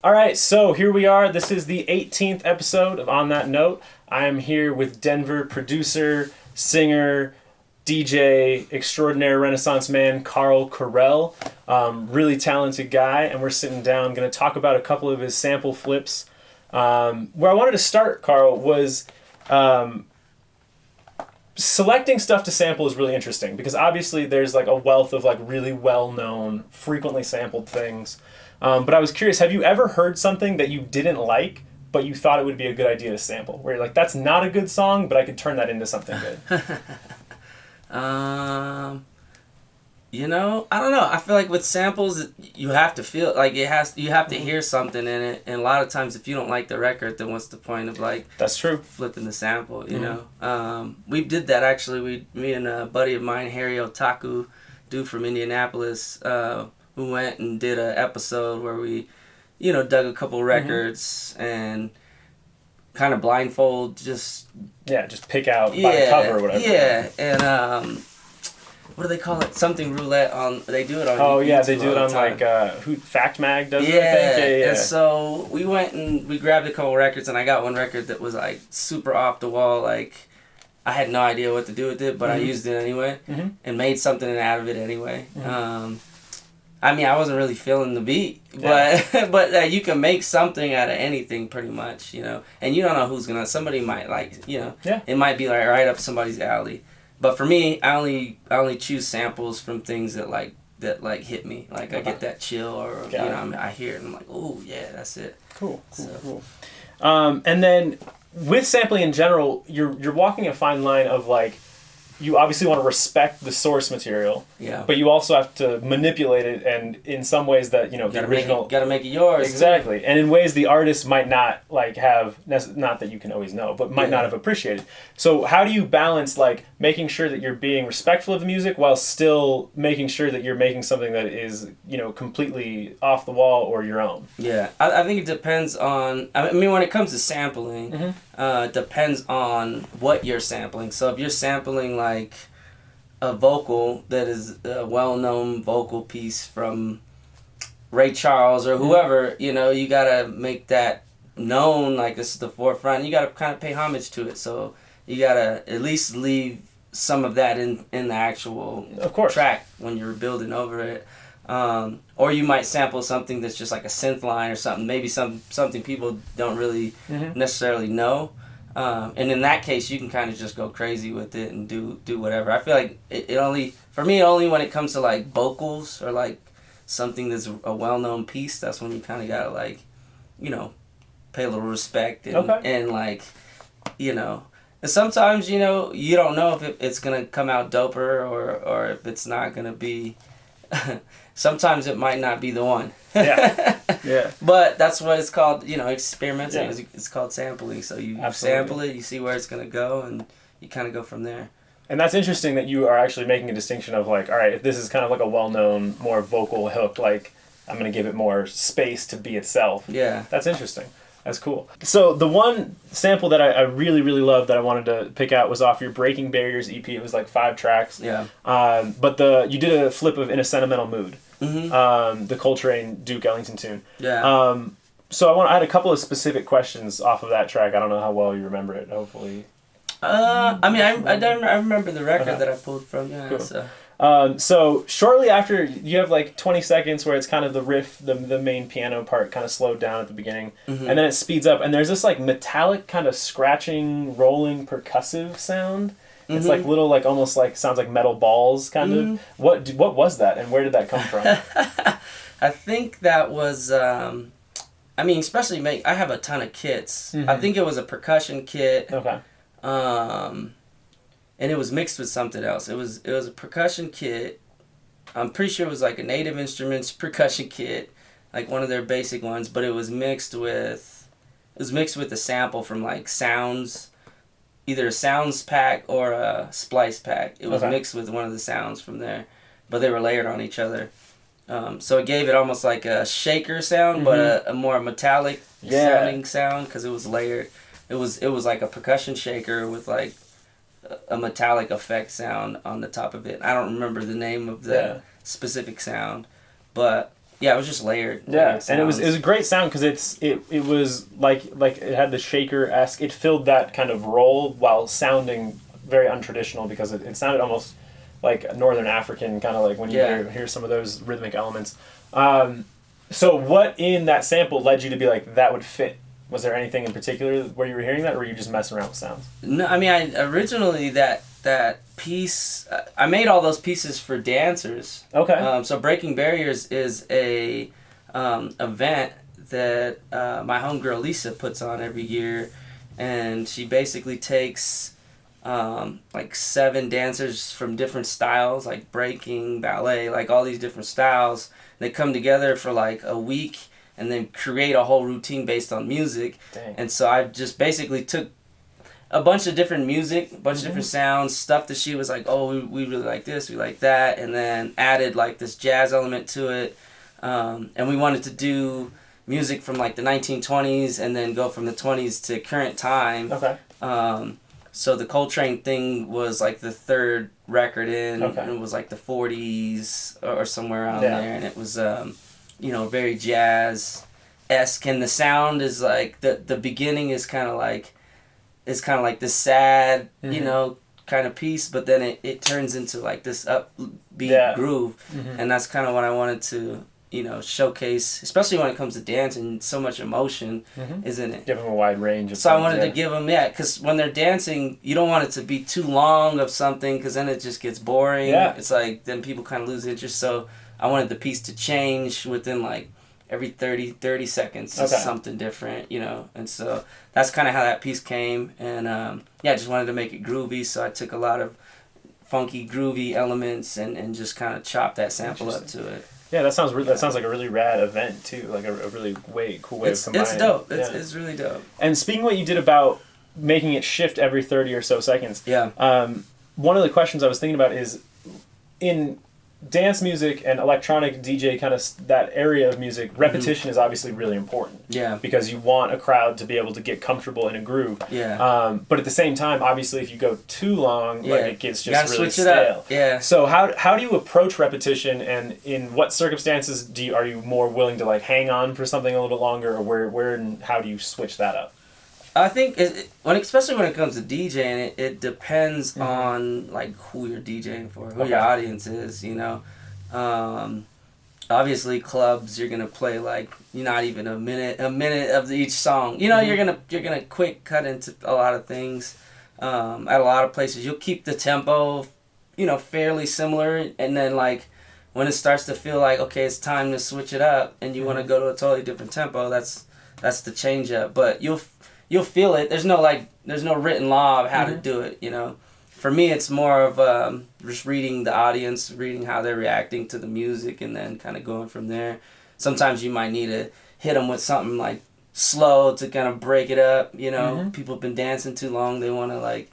All right, so here we are. This is the 18th episode of On That Note. I am here with Denver producer, singer, DJ, extraordinary Renaissance man, CRRL CRRLL. Really talented guy, and we're sitting down, going to talk about a couple of his sample flips. Where I wanted to start, Carl, was selecting stuff to sample is really interesting because obviously there's like a wealth of like really well-known, frequently sampled things. But I was curious, have you ever heard something that you didn't like, but you thought it would be a good idea to sample? Where you're like, that's not a good song, but I could turn that into something good. I don't know. I feel like with samples, you have to feel like you have to hear something in it. And a lot of times, if you don't like the record, then what's the point of like That's true. flipping the sample? You know, we did that actually. Me and a buddy of mine, Harry Otaku, dude from Indianapolis, who went and did an episode where we, dug a couple records and kind of blindfold just pick out by the cover or whatever. Yeah, and what do they call it? Something roulette on. They do it on. Oh YouTube yeah, they do it on time. who Fact Mag does it. I Yeah, think. Yeah. And so we went and we grabbed a couple records, and I got one record that was like super off the wall. Like I had no idea what to do with it, but I used it anyway and made something out of it anyway. I wasn't really feeling the beat, but you can make something out of anything pretty much, and you don't know who's gonna. Somebody might it might be like right up somebody's alley. But for me, I only choose samples from things that hit me. Like I get that chill, or I hear it and I'm like, oh yeah, that's it. Cool. And then with sampling in general, you're walking a fine line of like, you obviously want to respect the source material, but you also have to manipulate it, and in some ways that the original gotta make it yours. Exactly, and in ways the artist might not like have, not that you can always know, but might not have appreciated. So how do you balance like making sure that you're being respectful of the music while still making sure that you're making something that is completely off the wall or your own? Yeah, I think it depends on. I mean, when it comes to sampling, depends on what you're sampling. So if you're sampling like a vocal that is a well-known vocal piece from Ray Charles or whoever, you gotta make that known, like this is the forefront. You gotta kind of pay homage to it. So you gotta at least leave some of that in the actual track when you're building over it. Or you might sample something that's just like a synth line or something, maybe something people don't really necessarily know. And in that case, you can kind of just go crazy with it and do whatever. I feel like it only when it comes to like vocals or like something that's a well-known piece, that's when you kind of gotta like, pay a little respect and like, and sometimes, you don't know if it's gonna come out doper or if it's not gonna be. Sometimes it might not be the one. Yeah. But that's what it's called, experimenting. Yeah. It's called sampling. So you sample it, you see where it's going to go, and you kind of go from there. And that's interesting that you are actually making a distinction of like, all right, if this is kind of like a well-known, more vocal hook, like I'm going to give it more space to be itself. Yeah. That's interesting. That's cool. So the one sample that I really, really loved that I wanted to pick out was off your Breaking Barriers EP. It was like 5 tracks. Yeah. But you did a flip of In a Sentimental Mood. The Coltrane Duke Ellington tune. Yeah. So I had a couple of specific questions off of that track. I don't know how well you remember it. Hopefully. I remember the record that I pulled from. Yeah. Cool. So shortly after, you have like 20 seconds where it's kind of the riff, the main piano part kind of slowed down at the beginning, and then it speeds up, and there's this like metallic kind of scratching, rolling, percussive sound. It's like little, like almost like sounds like metal balls, kind of. What was that, and where did that come from? I think that was, especially I have a ton of kits. I think it was a percussion kit. Okay. And it was mixed with something else. It was a percussion kit. I'm pretty sure it was like a Native Instruments percussion kit, like one of their basic ones. But it was mixed with a sample from like sounds, either a sounds pack or a splice pack. It was mixed with one of the sounds from there, but they were layered on each other. So it gave it almost like a shaker sound, but a more metallic sounding sound because it was layered. It was like a percussion shaker with like a metallic effect sound on the top of it. I don't remember the name of the specific sound, but Yeah, it was just layered. Yeah, layered and it was a great sound because it was like it had the shaker-esque. It filled that kind of role while sounding very untraditional because it sounded almost like Northern African, kind of like when you hear some of those rhythmic elements. So what in that sample led you to be like, that would fit? Was there anything in particular where you were hearing that, or were you just messing around with sounds? No, I mean, I originally that piece, I made all those pieces for dancers. Okay. So Breaking Barriers is a event that my homegirl Lisa puts on every year, and she basically takes like 7 dancers from different styles, like breaking, ballet, like all these different styles. They come together for like a week and then create a whole routine based on music. Dang. And so I just basically took a bunch of different music, a bunch of different sounds, stuff that she was like, oh, we really like this, we like that, and then added like this jazz element to it. And we wanted to do music from like the 1920s and then go from the 20s to current time. Okay. So the Coltrane thing was like the 3rd record in, Okay. and it was like the 40s or somewhere around there, and it was very jazz-esque, and the sound is like the beginning is kind of like this sad, kind of piece, but then it turns into like this upbeat groove, and that's kind of what I wanted to showcase, especially when it comes to dancing. So much emotion is in it. Give them a wide range of So I wanted to give them, because when they're dancing, you don't want it to be too long of something, because then it just gets boring. Yeah. It's like, then people kind of lose interest. So I wanted the piece to change within like every 30 seconds to something different, and so that's kind of how that piece came. And I just wanted to make it groovy, so I took a lot of funky groovy elements and just kind of chopped that sample up to it. Yeah, that sounds like a really rad event too, like a really cool way of combining. It's dope. It's really dope. And speaking what you did about making it shift every 30 or so seconds. Yeah. One of the questions I was thinking about is, in dance music and electronic DJ, kind of that area of music, repetition is obviously really important. Yeah. Because you want a crowd to be able to get comfortable in a groove. Yeah. But at the same time, obviously, if you go too long, like it gets just really switch it stale. up. Yeah. So how do you approach repetition, and in what circumstances are you more willing to like hang on for something a little bit longer, or where and how do you switch that up? I think especially when it comes to DJing, it depends on like who you're DJing for, who your audience is. Obviously clubs, you're gonna play like not even a minute of each song. You're gonna quick cut into a lot of things. At a lot of places, you'll keep the tempo, fairly similar, and then like when it starts to feel like okay, it's time to switch it up, and you want to go to a totally different tempo. That's the change up, but you'll feel it. There's no written law of how to do it, For me, it's more of just reading the audience, reading how they're reacting to the music, and then kind of going from there. Sometimes you might need to hit them with something like slow to kind of break it up, People have been dancing too long. They want to like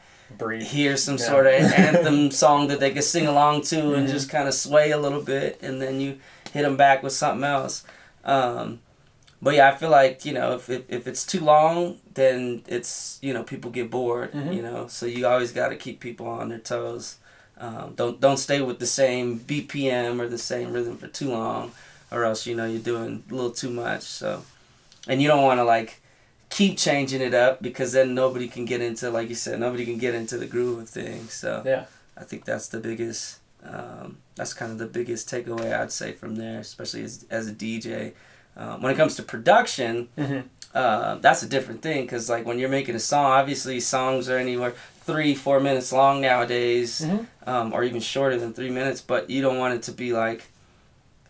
hear some sort of anthem song that they can sing along to and just kind of sway a little bit, and then you hit them back with something else. But yeah, I feel like, if it's too long, then it's, people get bored, so you always got to keep people on their toes. Don't stay with the same BPM or the same rhythm for too long, or else, you're doing a little too much. So, and you don't want to like keep changing it up, because then nobody can get into, like you said, the groove of things. So yeah, I think that's the biggest, that's kind of the biggest takeaway I'd say from there, especially as a DJ. When it comes to production, that's a different thing, because like when you're making a song, obviously songs are anywhere 3-4 minutes long nowadays, or even shorter than 3 minutes, but you don't want it to be like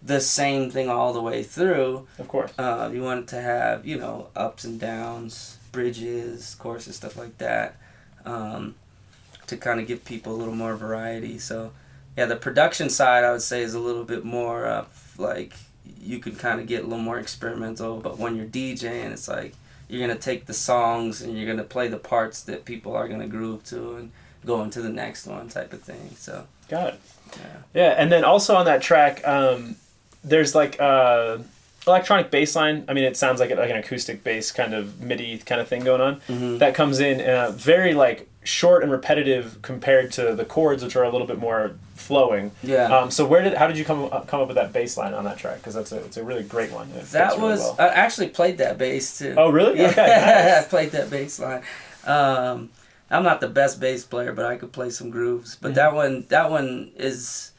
the same thing all the way through. Of course. You want it to have, ups and downs, bridges, choruses, stuff like that, to kind of give people a little more variety. So yeah, the production side I would say is a little bit more like you can kind of get a little more experimental, but when you're DJing, it's like you're going to take the songs and you're going to play the parts that people are going to groove to and go into the next one type of thing. So got it. Yeah, and then also on that track, there's like electronic bass line. I mean, it sounds like an acoustic bass kind of MIDI kind of thing going on. That comes in very like short and repetitive compared to the chords, which are a little bit more flowing. Yeah. So how did you come up with that bass line on that track? Because it's a really great one. That was really well. I actually played that bass too. Oh really? Yeah. Okay. Nice. I played that bass line. I'm not the best bass player, but I could play some grooves. But that one is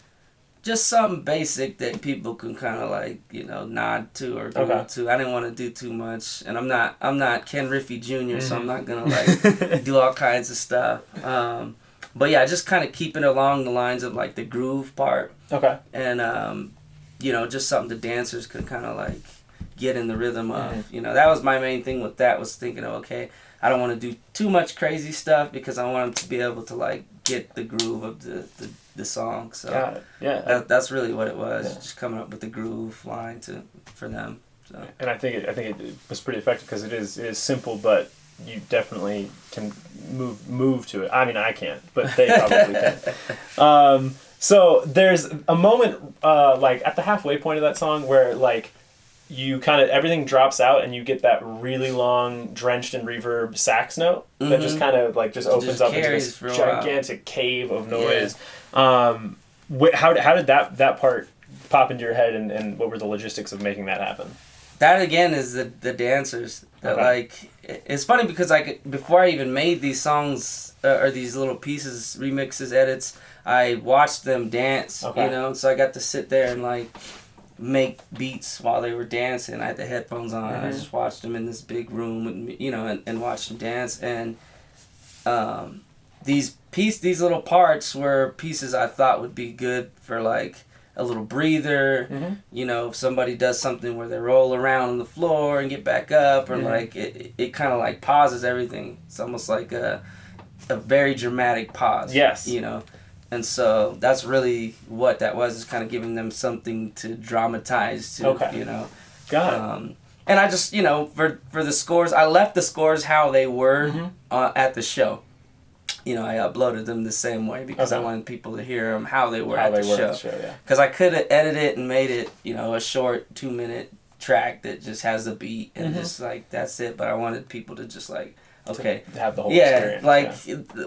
just something basic that people can kind of like, nod to or groove to. I didn't want to do too much, and I'm not Ken Riffey Jr., so I'm not gonna like do all kinds of stuff. But yeah, just kind of keeping along the lines of like the groove part. Okay. And just something the dancers could kind of like get in the rhythm of. That was my main thing with that, was thinking of, okay, I don't want to do too much crazy stuff because I want them to be able to like get the groove of the song. So that's really what it was. Yeah. Just coming up with the groove line for them. So. And I think it was pretty effective because it is simple, but you definitely can move to it. I mean, I can't, but they probably can. So there's a moment like at the halfway point of that song where like you kind of everything drops out and you get that really long drenched in reverb sax note that just kind of like just opens up into this gigantic cave of noise. Yeah. How did that part pop into your head, and what were the logistics of making that happen? That again is the dancers. That like it's funny because before I even made these songs or these little pieces, remixes, edits, I watched them dance. So I got to sit there and like make beats while they were dancing. I had the headphones on. I just watched them in this big room with me, and watched them dance. And these little parts were pieces I thought would be good for like a little breather. If somebody does something where they roll around on the floor and get back up, or like it kind of like pauses everything. It's almost like a very dramatic pause. Yes. And so that's really what that was, is kind of giving them something to dramatize to, Got it. And I just, for the scores, I left the scores how they were at the show. I uploaded them the same way because I wanted people to hear them how they were at the show. Because I could have edited it and made it, a short 2-minute track that just has a beat and just like, that's it. But I wanted people to just like, okay, to have the whole experience.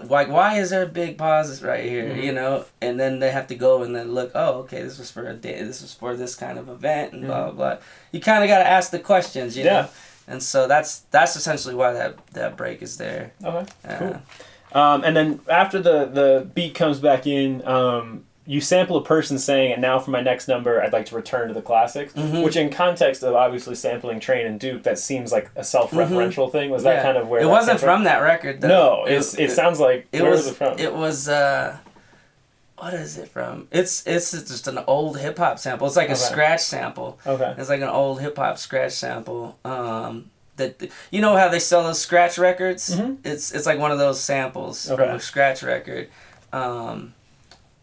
Like why is there a big pause right here, and then they have to go and then look, oh, okay, this was for a day, this was for this kind of event, and blah, blah, blah. You kind of got to ask the questions, you know? And so that's essentially why that break is there. Okay, cool. And then after the beat comes back in, you sample a person saying, and now for my next number, I'd like to return to the classics, which in context of obviously sampling Train and Duke, that seems like a self-referential thing. Was that kind of where it wasn't from that record, though. No, it sounds like, where was it from? It was, what is it from? It's just an old hip-hop sample. It's like a scratch sample. Okay. It's like an old hip-hop scratch sample. That you know how they sell those scratch records? It's like one of those samples from a scratch record.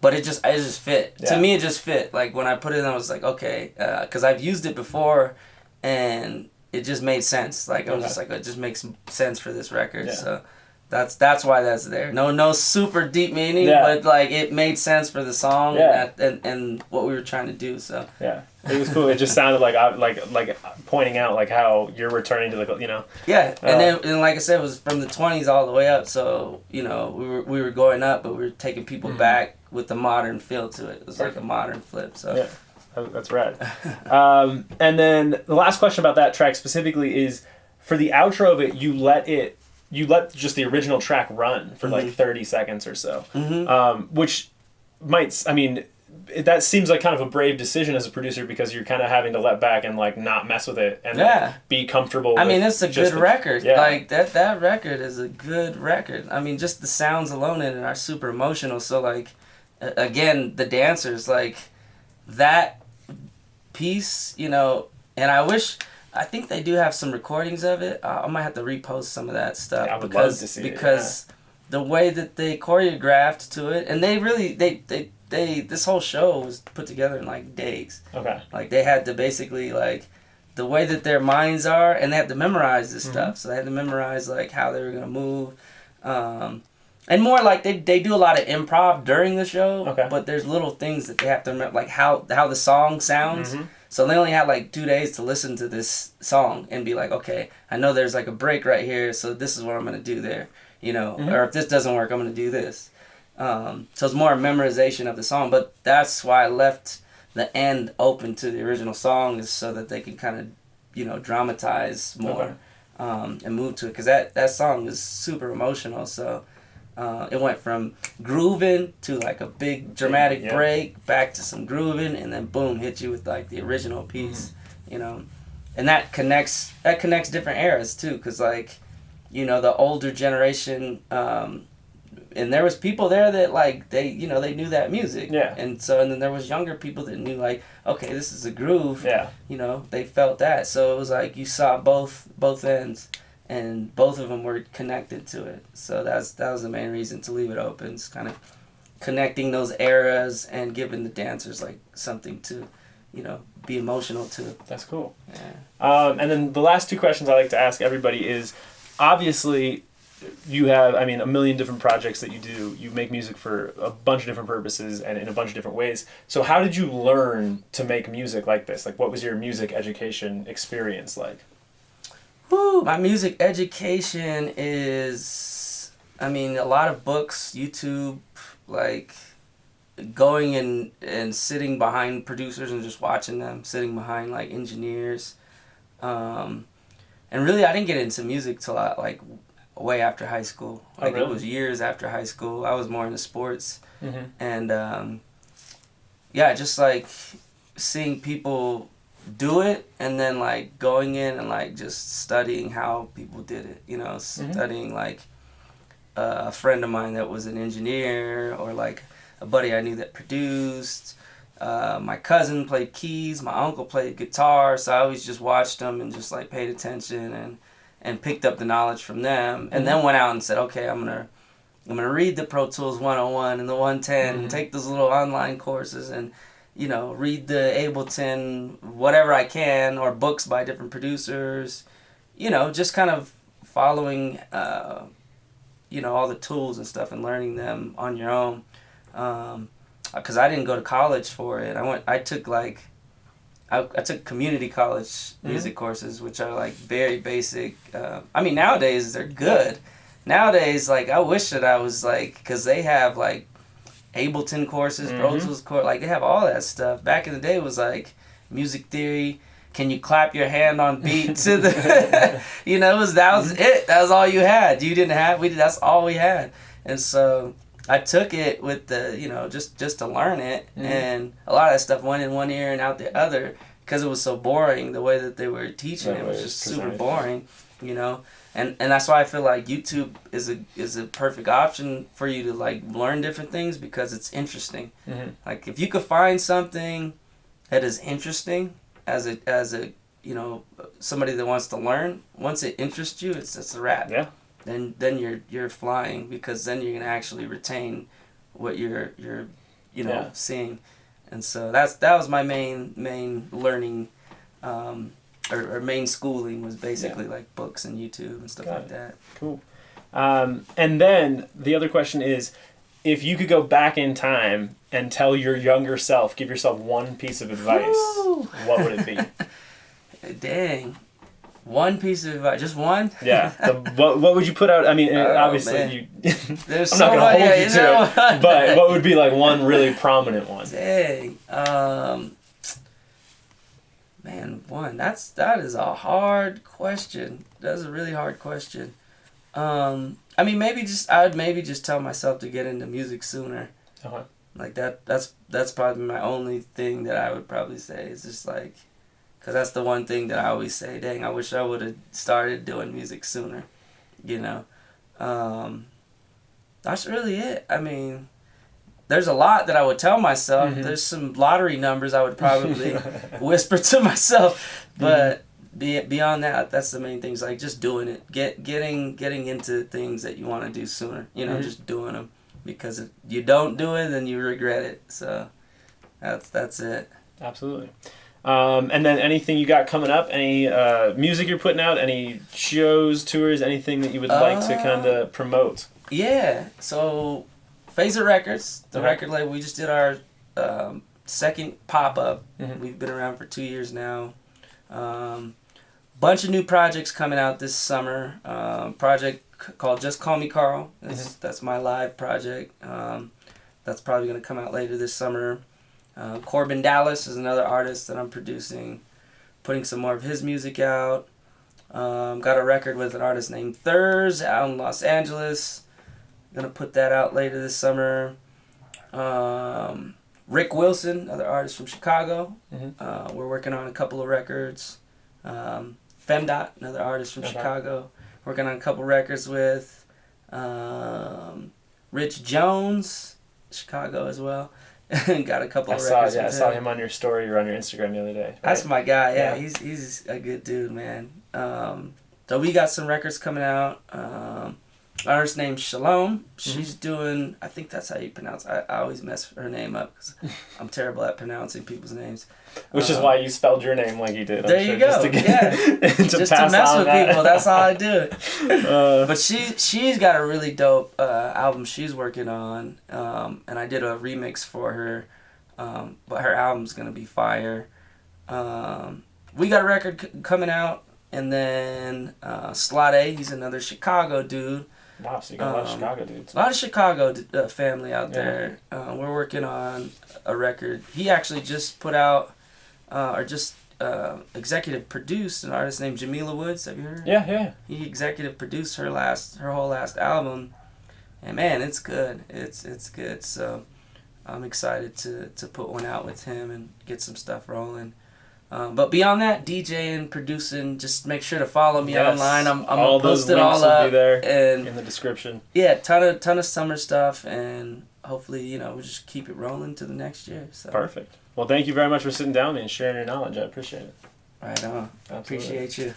But it just fit. Yeah. To me, it just fit. Like, when I put it in, I was like, okay. Because I've used it before, and it just made sense. Like, I was just like, it just makes sense for this record. Yeah. So that's why that's there. No super deep meaning, but, like, it made sense for the song and what we were trying to do. So yeah. It was cool. It just sounded like pointing out, like, how you're returning to the, Yeah, and like I said, it was from the 20s all the way up. So, we were going up, but we were taking people back with the modern feel to it. It was like a modern flip. So yeah, that's rad. And then the last question about that track specifically is, for the outro of it, you let just the original track run for like 30 seconds or so, which might, I mean, that seems like kind of a brave decision as a producer, because you're kind of having to let back and like not mess with it and like, be comfortable. I mean, it's a good record. Yeah. Like that record is a good record. I mean, just the sounds alone in it are super emotional. So like, again, the dancers, like that piece, and I think they do have some recordings of it. I might have to repost some of that stuff. I would love to see it. Because the way that they choreographed to it, and they really this whole show was put together in like days. Okay. Like, they had to basically, like, the way that their minds are, and they had to memorize this stuff. So they had to memorize like how they were gonna move, and more like they do a lot of improv during the show. Okay. But there's little things that they have to remember, like how the song sounds. So they only had like 2 days to listen to this song and be like, okay, I know there's like a break right here, so this is what I'm gonna do there. you know, or if this doesn't work, I'm gonna do this. So it's more a memorization of the song, but that's why I left the end open to the original song, is so that they can kind of, you know, dramatize more, and move to it, because that song is super emotional. So it went from grooving to like a big dramatic break, back to some grooving, and then boom, hit you with like the original piece, you know, and that connects different eras too, because like, you know, the older generation, and there was people there that like they knew that music, and then there was younger people that knew like, okay, this is a groove, you know, they felt that. So it was like you saw both ends, and both of them were connected to it. So that was the main reason to leave it open. It's kind of connecting those eras and giving the dancers like something to, you know, be emotional to. That's cool. Yeah. And then the last two questions I like to ask everybody is, obviously, you have, I mean, a million different projects that you do. You make music for a bunch of different purposes and in a bunch of different ways. So how did you learn to make music like this? Like, what was your music education experience like? Woo, my music education is, I mean, a lot of books, YouTube, like going and sitting behind producers and just watching them, sitting behind like engineers. And really, I didn't get into music till like way after high school. Like, really? It was years after high school. I was more into sports. And yeah, just like seeing people do it, and then like going in and like just studying how people did it, you know, studying like a friend of mine that was an engineer, or like a buddy I knew that produced. My cousin played keys, my uncle played guitar, so I always just watched them and just like paid attention and picked up the knowledge from them, and then went out and said, okay, I'm gonna read the Pro Tools 101 and the 110 and take those little online courses, and, you know, read the Ableton, whatever I can, or books by different producers, you know, just kind of following, you know, all the tools and stuff and learning them on your own. Because I didn't go to college for it. I took community college music courses, which are like very basic. I mean, nowadays they're good. Nowadays, like, I wish that I was like, because they have like Ableton courses, Pro Tools course, like they have all that stuff. Back in the day, it was like music theory. Can you clap your hand on beat to the, you know, that was it. That was all you had. You didn't have, that's all we had. And so I took it with the, you know, just to learn it, and a lot of that stuff went in one ear and out the other, because it was so boring. The way that they were teaching it was just super boring, you know. And that's why I feel like YouTube is a perfect option for you to like learn different things, because it's interesting. Like, if you could find something that is interesting as a you know, somebody that wants to learn, once it interests you, it's a wrap. Yeah. Then you're flying, because then you're gonna actually retain what you're you know, seeing. And so that was my main learning, or main schooling, was basically like books and YouTube and stuff like that. Cool. And then the other question is, if you could go back in time and tell your younger self, give yourself one piece of advice, what would it be? Dang. One piece of advice, just one? Yeah. What would you put out? I mean, obviously, There's I'm not going to hold you to it, but what would be like one really prominent one? Dang. Man, one. That is a hard question. That's a really hard question. I mean, I would maybe just tell myself to get into music sooner. Like that's probably my only thing that I would probably say, is just like, because that's the one thing that I always say, dang, I wish I would have started doing music sooner, you know. That's really it. I mean, there's a lot that I would tell myself. There's some lottery numbers I would probably whisper to myself. But beyond that, that's the main things, like just doing it. Getting into things that you want to do sooner, you know, just doing them. Because if you don't do it, then you regret it. So that's it. Absolutely. And then anything you got coming up? Any music you're putting out? Any shows, tours, anything that you would like to kind of promote? Yeah. So, Phaser Records, the record label, we just did our second pop-up. We've been around for 2 years now. Bunch of new projects coming out this summer. Project called Just Call Me Carl. That's my live project. That's probably going to come out later this summer. Corbin Dallas is another artist that I'm producing, putting some more of his music out. Got a record with an artist named Thurs out in Los Angeles. Gonna put that out later this summer. Rick Wilson, another artist from Chicago. We're working on a couple of records. Femdot, another artist from Chicago. Working on a couple records with. Rich Jones, Chicago as well. Got a couple of records. I saw him on your story or on your Instagram the other day. Right? That's my guy. Yeah, he's a good dude, man. So we got some records coming out. Artist named Shalom. She's doing. I think that's how you pronounce. I always mess her name up because I'm terrible at pronouncing people's names. Which is why you spelled your name like you did. There you go. Just to mess with people. That's how I do it. But she's got a really dope album she's working on, and I did a remix for her. But her album's gonna be fire. We got a record coming out, and then Slade. He's another Chicago dude. Wow, so you got a lot of Chicago dudes. A lot of Chicago family out there. We're working on a record. He actually just put out, executive produced an artist named Jamila Woods. Have you heard? Yeah. He executive produced her whole last album, and man, it's good. It's good. So I'm excited to put one out with him and get some stuff rolling. But beyond that, DJing, producing, just make sure to follow me online. I'm all those posting links all up will be there and in the description. Yeah, ton of summer stuff, and hopefully we'll just keep it rolling to the next year. So. Perfect. Well, thank you very much for sitting down with me and sharing your knowledge. I appreciate it. Right on. Absolutely. Appreciate you.